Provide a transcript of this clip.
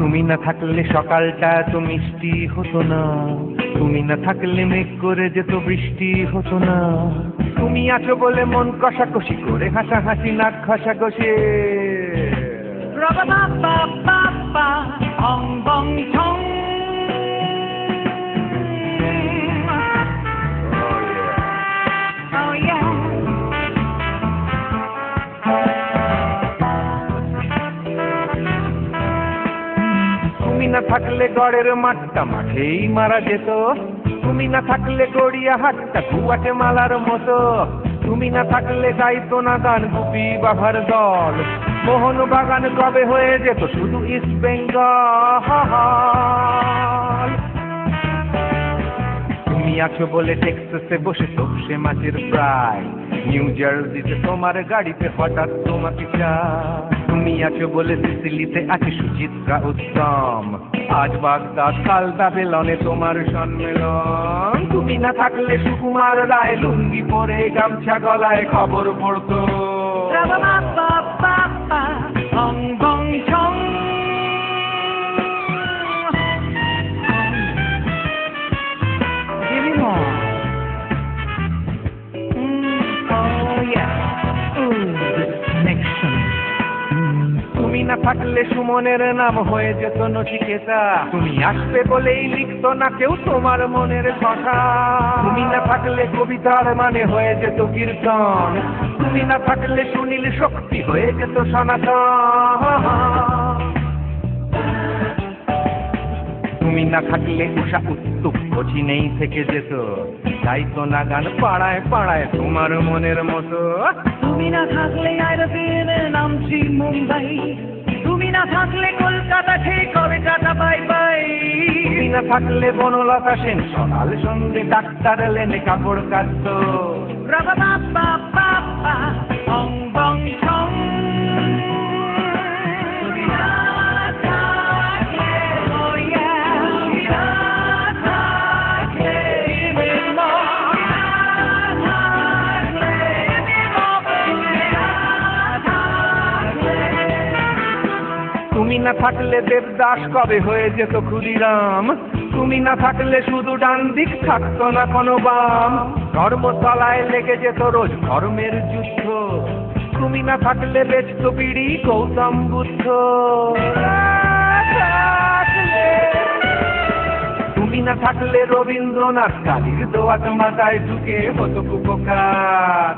তুমি না থাকলে সকালটা তো মিষ্টি হতো না, তুমি না থাকলে মেঘ করে যেত বৃষ্টি হতো না। তুমি আছো বলে মন কষাকষি করে হাসাহাসি নাক ঘষাঘষে। তুমি না থাকলে গড়ের মাঠটা মাঠেই মারা যেত, তুমি না থাকলে গড়িয়া হাটটা কুয়াটে মালার মতো। তুমি না থাকলে গাইতো না গান গুপি বাভার দল, মোহন বাগান কবে হয়ে যেত শুধু ইস্ট বেঙ্গল। তুমি আছো বলে টেক্সাসে বসে তোপসে মাছের ফ্রাই, নিউ জার্সিতে তোমার গাড়িতে হঠাৎ তোমাকে চাই। তুমি আছো বলে সিসিলিতে আছে সুচিত্রা উত্তম, আজ বাগদাদ কাল ব্যাবিলনে তোমার সম্মেলন। তুমি না থাকলে সুকুমার রায় লুঙ্গি পরে গামছা গলায় খবর পড়তো। তুমি না থাকলে সুমনের নাম হয়ে যেত নচিকেতা, তুমি আসবে বলেই লিখতো না কেউ তোমার মনের কথা। তুমি না থাকলে কবিতার মানে হয়ে যেত কীর্তন, তুমি না থাকলে সুনীল শক্তি হয়ে যেত সনাতন। তুমি না থাকলে উষা উত্তুপ কঠিনেই থেকে যেত, গাইতো না গান পাড়ায় পাড়ায় তোমার মনের মতো। তুমি না থাকলে আইরবিনের নামছি মুম্বাই, তুমি না থাকলে কলকাতা ঠিক কবে টাটা বাই বাই। তুমি না থাকলে বনলতা সেন সকাল সন্ধ্যে ডাক্তার লেনে কাপড় কাটত। তুমি না থাকলে দেবদাস কবে হয়ে যেত ক্ষুদিরাম, তুমি না থাকলে শুধু ডান দিক থাকতো না কোনো বাম। ধর্মতলায় লেগে যেত রোজ ধর্মের যুদ্ধ, তুমি না থাকলে বেচত বিড়ি গৌতম বুদ্ধ। তুমি না থাকলে রবীন্দ্রনাথ কালীর দোয়াত মাথায় ঢুকে হতো কুপকার।